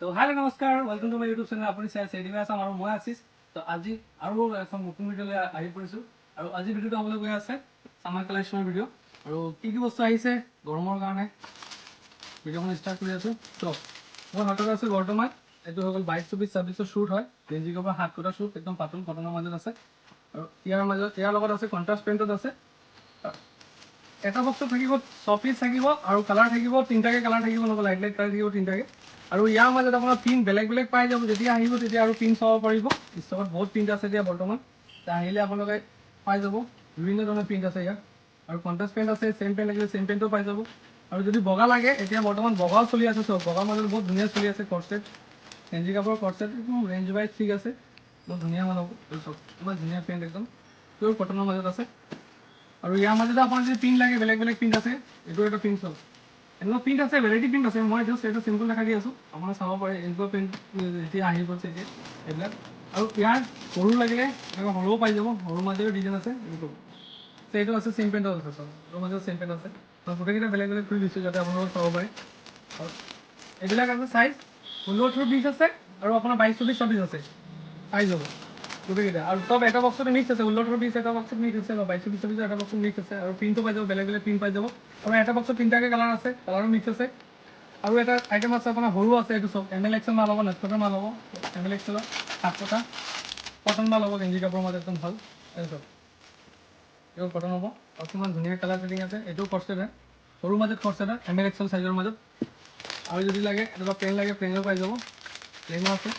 তো হাই নমস্কাৰ welcome to my YouTube channel আপুনি চাই চেডিমে আছাম আৰু মই আছিছ তো আজি আৰু এখন নতুন ভিডিঅ'লৈ আহি পৰিছোঁ আৰু আজি ভিডিঅ'টো হ'বলৈ গৈ আছে সামাৰ কালেকশ্যনৰ ভিডিঅ' আৰু কি বস্তু আহিছে গৰমৰ কাৰণে ভিডিঅ'খন ষ্টাৰ্ট কৰি আছোঁ তো মোৰ হাতত আছে বৰ্তমান এইটো হৈ গ'ল 22-24 শ্বুট হয় গেঞ্জি কাপোৰ হাত কটা শ্বুট একদম পাতল কটনৰ মাজত আছে আৰু ইয়াৰ লগত আছে কণ্ট্ৰাষ্ট পেণ্টত আছে এটা বক্সত থাকিব 6 পিচ থাকিব আৰু কালাৰ থাকিব তিনিটাকে কালাৰ থাকিব নহ'ব লাইট কালাৰ থাকিব তিনিটাকে আৰু ইয়াৰ মাজত আপোনাৰ পিন বেলেগ বেলেগ পাই যাব যেতিয়া আহিব তেতিয়া আৰু পিন চাব পাৰিব ষ্টকত বহুত প্ৰিণ্ট আছে এতিয়া বৰ্তমান আহিলে আপোনালোকে পাই যাব বিভিন্ন ধৰণৰ প্ৰিণ্ট আছে ইয়াত আৰু কণ্ট্ৰাষ্ট পেণ্ট আছে চেম পেণ্ট লাগিলে চেম পেণ্টো পাই যাব আৰু যদি বগা লাগে এতিয়া বৰ্তমান বগাও চলি আছে চব বগাৰ মাজত বহুত ধুনীয়া চলি আছে কৰ্চেট গেঞ্জি কাপোৰৰ কৰ্চেট একদম ৰেঞ্জ ৱাইজ ঠিক আছে বহুত ধুনীয়া মানে চব ইমান ধুনীয়া পেণ্ট একদম পিয়'ৰ কটনৰ মাজত আছে আৰু ইয়াৰ মাজতে আপোনাৰ যদি প্ৰিণ্ট লাগে বেলেগ বেলেগ প্ৰিণ্ট আছে এইটো এটা প্ৰিণ্ট চব এনেকুৱা প্ৰিণ্ট আছে ভেৰাইটি প্ৰিণ্ট আছে মই জাষ্ট এইটো চিম্পল দেখাই দি আছোঁ আপোনাৰ চাব পাৰে এনেকুৱা প্ৰিণ্ট যেতিয়া আহি গৈছে এতিয়া এইবিলাক আৰু ইয়াৰ সৰু লাগিলে এনেকুৱা সৰুও পাই যাব সৰুৰ মাজেও ডিজাইন আছে এইটো আছে চেম পেণ্টত আছে চব সৰুৰ মাজেও চেম পেণ্ট আছে গোটেইকেইটা বেলেগ বেলেগ খুলি দিছোঁ যাতে আপোনালোকে চাব পাৰে আৰু এইবিলাক আছে চাইজ 16-20 আছে আৰু আপোনাৰ 22-24 আছে পাই যাব গোটেইকেইটা আৰু চব এটা বক্সতে মিক্স আছে 16-20 এটা বক্সত মিক্স আছে বা 22-24 এটা বক্সত মিক্স আছে আৰু প্ৰিণ্টটো পাই যাব বেলেগ বেলেগ প্ৰিণ্ট পাই যাব আৰু এটা বক্সত তিনিটাকে কালাৰ আছে কালাৰো মিক্স আছে আৰু এটা আইটেম আছে আপোনাৰ সৰু আছে এইটো চব ML-XL মাল হ'ব নেটকটৰ মাল হ'ব ML-XL হাত কটা কটন মাল হ'ব গেঞ্জি কাপোৰৰ মাজত একদম ভাল এইটো চব এইটো কটন হ'ব আৰু কিমান ধুনীয়া কালাৰ ছেটিং আছে এইটো কৰ্চেট হয় সৰুৰ মাজত কৰ্চেট হয় ML-XL চাইজৰ মাজত আৰু যদি লাগে এনেকুৱা প্লেন লাগে প্লেনো পাই যাব প্লেনো আছে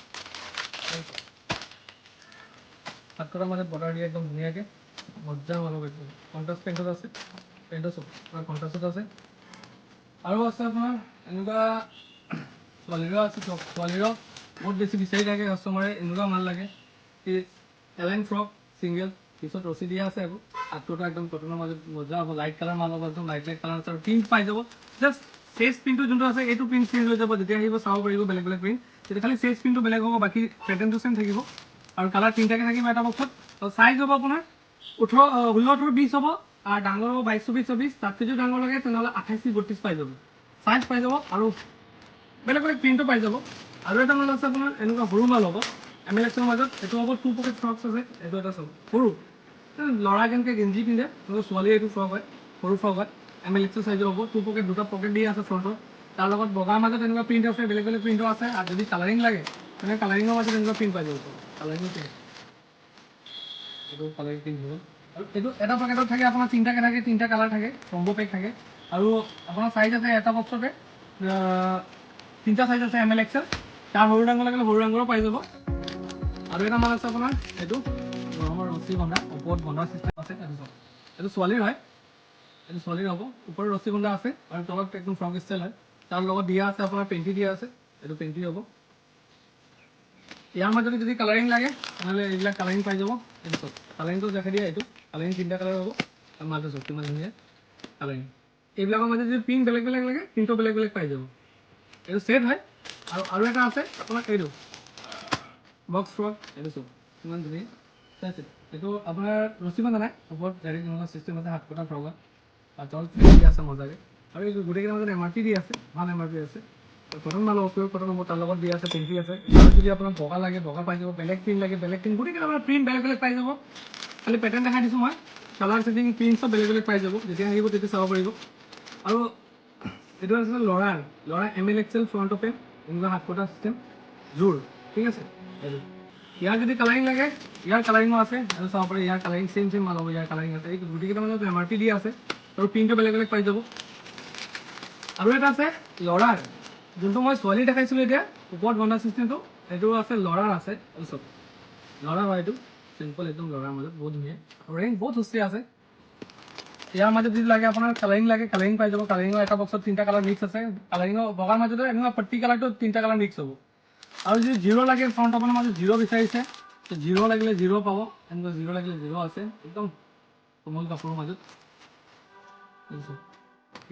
হাত কটাৰ মাজত বৰ্ডাৰ দিয়ে একদম ধুনীয়াকৈ মজা মাল হ'ব একদম কণ্ট্ৰাষ্ট পেণ্টত আছে পেণ্টত চব আপোনাৰ কণ্ট্ৰাষ্টত আছে আৰু আছে আপোনাৰ এনেকুৱা ছোৱালীৰো আছে চব ছোৱালীৰো বহুত বেছি বিচাৰি থাকে কাষ্টমাৰে এনেকুৱা মাল লাগে কি এলাইন ফ্ৰক ছিংগল পিছত ৰছী দিয়া আছে আকৌ হাতটোটা একদম কটনৰ মাজত মজা হ'ব লাইট কালাৰ মাল হ'ব একদম লাইট কালাৰ আছে আৰু প্ৰিণ্ট পাই যাব জাষ্ট চেজ প্ৰিণ্টটো যোনটো আছে এইটো প্ৰিণ্ট চেঞ্জ হৈ যাব যেতিয়া আহিব চাব পাৰিব বেলেগ বেলেগ প্ৰিণ্ট তেতিয়া খালি চেজ প্ৰিণ্টটো বেলেগ হ'ব বাকী পেটাৰ্ণটো চেম থাকিব আৰু কালাৰ তিনিটাকে থাকিব এটা বক্সত চাইজ হ'ব আপোনাৰ 16-20 হ'ব আৰু ডাঙৰ হ'ব 22-24 তাতকৈ যদি ডাঙৰ লাগে তেনেহ'লে 28-32 পাই যাব চাইজ পাই যাব আৰু বেলেগ বেলেগ প্ৰিণ্টটো পাই যাব আৰু এটা মাল আছে আপোনাৰ এনেকুৱা সৰু মাল হ'ব ML-XL মাজত এইটো হ'ব 2 পকেট ফ্ৰকছ আছে এইটো এটা চাব সৰু ল'ৰা কেনেকৈ গেঞ্জি পিন্ধে ছোৱালীয়ে এইটো ফ্ৰক হয় সৰু ফ্ৰক হয় ML-XL চাইজৰ হ'ব 2 পকেট দুটা পকেট দি আছে ফ্ৰণ্টত তাৰ লগত বগাৰ মাজত এনেকুৱা প্ৰিণ্ট আছে বেলেগ বেলেগ প্ৰিণ্টো আছে আৰু যদি কালাৰিং লাগে তেনে কালাৰিঙৰ মাজত এনেকুৱা প্ৰিণ্ট পাই যাব কালাৰিঙৰ প্ৰিণ্ট এইটো কালাৰিং প্ৰিণ্ট হ'ব আৰু এইটো এটা পেকেটত থাকে আপোনাৰ তিনিটাকে থাকে তিনিটা কালাৰ থাকে কম্বো পেক থাকে আৰু আপোনাৰ চাইজ আছে এটা বক্সতে তিনিটা চাইজ আছে ML-XL তাৰ সৰু ডাঙৰ লাগিলে সৰু ডাঙৰো পাই যাব আৰু এটা মাল আছে আপোনাৰ এইটো গৰমৰ ৰছী বন্ধা ওপৰত বন্ধা চিষ্টেম আছে এইটো ছোৱালীৰ হয় এইটো ছোৱালীৰ হ'ব ওপৰত ৰছী বন্ধা আছে আৰু তলত একদম ফ্ৰক ষ্টাইল হয় তাৰ লগত দিয়া আছে আপোনাৰ পেণ্টি দিয়া আছে এইটো পেণ্টি হ'ব ইয়াৰ মাজতে যদি কালাৰিং লাগে তেনেহ'লে এইবিলাক কালাৰিং পাই যাব এইটো চব কালাৰিংটো দেখাই দিয়া এইটো কালাৰিং তিনিটা কালাৰ হ'ব আৰু মাজতে চব কিমান ধুনীয়া কালাৰিং এইবিলাকৰ মাজত যদি প্ৰিণ্ট বেলেগ বেলেগ লাগে প্ৰিণ্টটো বেলেগ বেলেগ পাই যাব এইটো ছেট হয় আৰু এটা আছে আপোনাৰ এইটো বক্স ফ্ৰক এইটো চব কিমান ধুনীয়া চাইছে এইটো আপোনাৰ ৰছী বন্ধা নাই ওপৰত ডাইৰেক্ট এনেকুৱা চিষ্টেম আছে হাত কটা ফ্ৰকত আৰু তলত দি আছে মজাকৈ আৰু এই গোটেইকেইটাৰ মাজত MRP দি আছে ভাল MRP আছে কটন মাল হ'ব কটন হ'ব তাৰ লগত দিয়া আছে পেণ্টি আছে আৰু যদি আপোনাৰ বগা লাগে বগা পাই যাব বেলেগ প্ৰিণ্ট লাগে বেলেগ প্ৰিণ্ট গোটেইকেইটা আপোনাৰ প্ৰিণ্ট বেলেগ বেলেগ পাই যাব খালি পেটাৰ্ণ দেখাই দিছোঁ মই কালাৰ ছেটিং প্ৰিণ্ট চব বেলেগ বেলেগ পাই যাব যেতিয়া আহিব তেতিয়া চাব পাৰিব আৰু এইটো আছে ল'ৰা ML-XL ফ্ৰণ্ট পেণ্ট এনেকুৱা হাত কটা চিষ্টেম জোৰ ঠিক আছে এইটো ইয়াৰ যদি কালাৰিং লাগে ইয়াৰ কালাৰিঙো আছে আৰু চাব পাৰি ইয়াৰ কালাৰিং চেম মাল হ'ব ইয়াৰ কালাৰিং আছে এই গোটেইকেইটা মাজত MRP দিয়া আছে আৰু প্ৰিণ্টটো বেলেগ বেলেগ পাই যাব আৰু এটা আছে ল'ৰাৰ যোনটো মই ছোৱালী দেখাইছিলোঁ এতিয়া ওপৰত বন্ধা চিষ্টেমটো এইটো আছে ল'ৰাৰ আছে চব ল'ৰা হয় এইটো চিম্পল একদম ল'ৰাৰ মাজত বহুত ধুনীয়া ৰেঞ্জ বহুত সুস্থিৰ আছে ইয়াৰ মাজত যদি লাগে আপোনাৰ কালাৰিং লাগে কালাৰিং পাই যাব কালাৰিঙৰ এটা বক্সত তিনিটা কালাৰ মিক্স আছে কালাৰিঙৰ বগাৰ মাজতে এনেকুৱা প্ৰতি কালাৰটো তিনিটা কালাৰ মিক্স হ'ব আৰু যদি জিৰ' লাগে ফ্ৰণ্ট আপোনাৰ মাজত জিৰ' বিচাৰিছে জিৰ' লাগিলে জিৰ' পাব এনেকুৱা জিৰ' লাগিলে জিৰ' আছে একদম কোমল কাপোৰৰ মাজত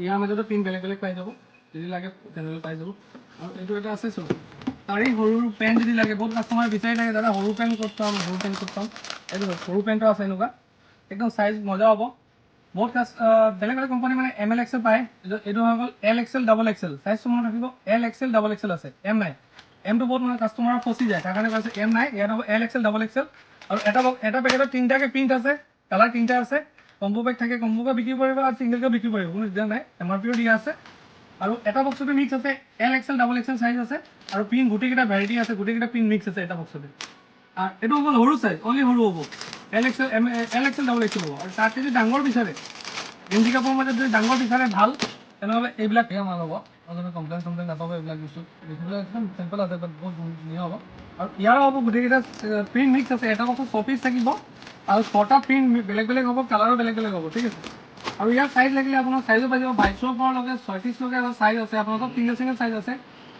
ইয়াৰ মাজতো প্ৰিণ্ট বেলেগ বেলেগ পাই যাব যদি লাগে তেনেহ'লে পাই যাব আৰু এইটো এটা আছে চব তাৰে সৰু পেণ্ট যদি লাগে বহুত কাষ্টমাৰে বিচাৰি থাকে দাদা সৰু পেণ্ট ক'ত পাম সৰু পেণ্ট ক'ত পাম এইটো সৰু পেণ্টো আছে এনেকুৱা একদম চাইজ মজা হ'ব বহুত বেলেগ বেলেগ কোম্পানী মানে ML-XL পায় এইটো হৈ গ'ল L-XL XXL চাইজটো মনত ৰাখিব L-XL XXL আছে M নাই এমটো বহুত মানে কাষ্টমাৰৰ ফচি যায়, তাৰ কাৰণে কৈছে এম নাই, ইয়াত হ'ব এল এক্সেল ডাবল এক্সেল। আৰু এটা পেকেটত 3টাকে প্ৰিণ্ট আছে, কালাৰ 3টা আছে। কম্বো পেক থাকে, কম্বোকে বিক্ৰী কৰিব আৰু ছিংগলকে বিক্ৰী কৰিব, কোনো দিগদাৰ নাই, MRPও দিয়া আছে। আৰু এটা বক্সতে মিক্স আছে L XL double XL size আছে, আৰু প্ৰিণ্ট গোটেইকেইটা ভেৰাইটি আছে, গোটেইকেইটা প্ৰিণ্ট মিক্স আছে এটা বক্সতে। আৰু এইটো অকল সৰু চাইজ, অনলি সৰু হ'ব, এল এক্সেল ডাবল এক্সেল হ'ব। আৰু তাত যদি ডাঙৰ বিচাৰে, গেঞ্জি কাপোৰৰ মাজত যদি ডাঙৰ বিচাৰে ভাল, তেনেহ'লে এইবিলাক মাল হ'ব। আপোনালোকে কমপ্লেইন নাপাব, এইবিলাক বস্তু দেখিবলৈ একদম চিম্পল আছে, বাট বহুত ধুনীয়া হ'ব। আৰু ইয়াৰো হ'ব গোটেইকেইটা প্ৰিণ্ট মিক্স আছে, এটা বক্সত 6 পিচ থাকিব, আৰু 6টা প্ৰিণ্ট বেলেগ বেলেগ হ'ব, কালাৰো বেলেগ বেলেগ হ'ব, ঠিক আছে। আৰু ইয়াৰ চাইজ লাগিলে আপোনাৰ চাইজো পাই যাব, 22ৰ পৰা লগে 36লৈকে এটা চাইজ আছে, আপোনাৰ চব ছিংগল চাইজ আছে।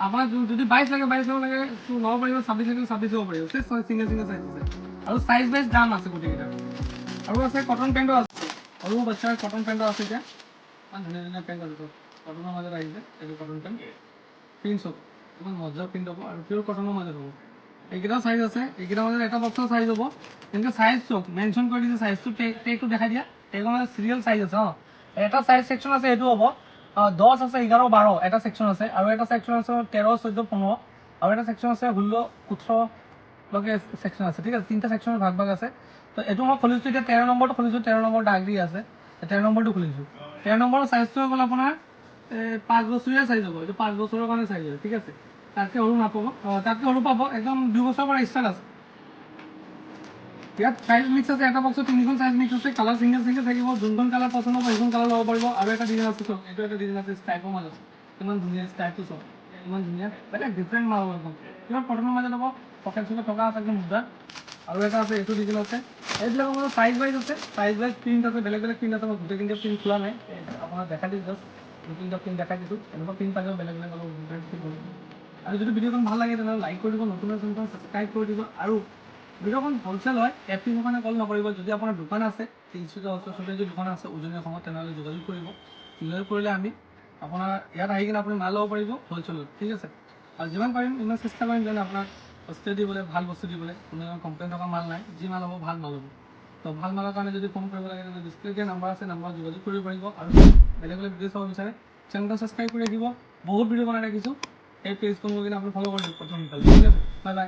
আপোনাৰ যদি 22 লাগে 22 লাগে ল'ব পাৰিব, 26 লাগে 26 ল'ব পাৰিব, ছিংগল চাইজ আছে। আৰু চাইজ ৱাইজ দাম আছে গোটেইকেইটা। আৰু আছে কটন পেণ্টো আছে, সৰু বাচ্চাৰ কটন পেণ্টো আছে এতিয়া, ইমান ধুনীয়া ধুনীয়া পেণ্ট আছে, কটনৰ মাজত আহিছে, এইটো কটন পেণ্ট প্ৰিণ্ট হ'ব, ইমান মজা প্ৰিণ্ট হ'ব, আৰু পিয়'ৰ কটনৰ মাজত হ'ব। এইকেইটা চাইজ আছে, এইকেইটা মাজত এটা বক্সৰ চাইজ হ'ব, কিন্তু চাইজ চব মেনশ্যন কৰি দিছে, চাইজটো টেগটো দেখাই দিয়া, টেগৰ মানে চিৰিয়েল চাইজ আছে। এটা চাইজ ছেকশ্যন আছে, এইটো হ'ব 10 আছে, 11, 12 এটা ছেকশ্যন আছে, আৰু এটা ছেকশ্যন আছে 13, 14, 15, আৰু এটা ছেকশ্যন আছে 16, 18লৈকে ছেকশ্যন আছে, ঠিক আছে। 3টা ছেকশ্যনৰ ভাগ আছে। তো এইটো মই খুলিছোঁ এতিয়া 13 নম্বৰটো খুলিছোঁ, 13 নম্বৰ ডাক দি আছে, 13 নম্বৰটো খুলিছোঁ। 13 নম্বৰৰ চাইজটো হৈ গ'ল আপোনাৰ 5 বছৰীয়া চাইজ হ'ব, এইটো 5 বছৰৰ কাৰণে চাইজ হয়, ঠিক আছে। তাতকৈ সৰু নাপাব, তাতকৈ সৰু পাব, একদম 2 বছৰৰ পৰা ষ্টাৰ্ট আছে। ইয়াত চাইজ মিক্স আছে, এটা বক্সত 3খন চাইজ মিক্স আছে, কালাৰ ছিংগল থাকিব, যোনখন কালাৰ পচন্দ হ'ব সেইখন কালাৰ ল'ব পাৰিব। আৰু এটা ডিজাইন আছে চব, এইটো এটা ডিজাইন আছে ষ্টাইপৰ মাজত, ইমান ধুনীয়া ষ্টাইপটো চব, ইমান ধুনীয়া বেলেগ ডিফাৰেণ্ট মাল হ'ব একদম, কিমান কটনৰ মাজত হ'ব, পকেট চকেট থকা আছে একদম মুদ্ৰা। আৰু এটা আছে, এইটো ডিজাইন আছে, এইবিলাকৰ মাজত চাইজ ৱাইজ আছে, চাইজ ৱাইজ প্ৰিণ্ট আছে, বেলেগ বেলেগ প্ৰিণ্ট আছে, মই গোটেইখিনিতে প্ৰিণ্ট খোলা নাই, আপোনাক দেখাই দিছোঁ জাষ্ট 2-3টা প্ৰিণ্ট দেখাই দিছোঁ, এনেকুৱা প্ৰিণ্ট পালেও বেলেগ বেলেগ অলপ। আৰু যদি ভিডিঅ'খন ভাল লাগে তেনেহ'লে লাইক কৰি দিব, নতুন চেনেলখন ছাবস্ক্ৰাইব কৰি দিব। আৰু ভিডিঅ'খন হ'লচেল হয়, এফপিৰ কাৰণে কল নকৰিব। যদি আপোনাৰ দোকান আছে, তিনিচুকীয়া ওচৰে যদি দোকান আছে উজনি অসমত, তেনেহ'লে যোগাযোগ কৰিব, যোগাযোগ কৰিলে আমি আপোনাৰ ইয়াত আহি কিনে আপুনি মাল ল'ব পাৰিব হ'লচেলত, ঠিক আছে। আৰু যিমান পাৰিম ইমান চেষ্টা কৰিম যেন আপোনাক বস্তু দিবলৈ, ভাল বস্তু দিবলৈ, কোনো কমপ্লেইন থকা মাল নাই, যি মাল হ'ব ভাল মাল হ'ব। তো ভাল মালৰ কাৰণে যদি ফোন কৰিব লাগে তেন্তে ডিছপ্লে দিয়া নাম্বাৰ আছে, নাম্বাৰত যোগাযোগ কৰিব পাৰিব। আৰু বেলেগ বেলেগ ভিডিঅ' চাব বিচাৰে চেনেলটো ছাবস্ক্ৰাইব কৰি ৰাখিব, বহুত ভিডিঅ' বনাই ৰাখিছোঁ, এই পেজখন গৈ কিনে আপুনি ফ'ল' কৰি দিব প্ৰথম, ঠিক আছে। Bye bye.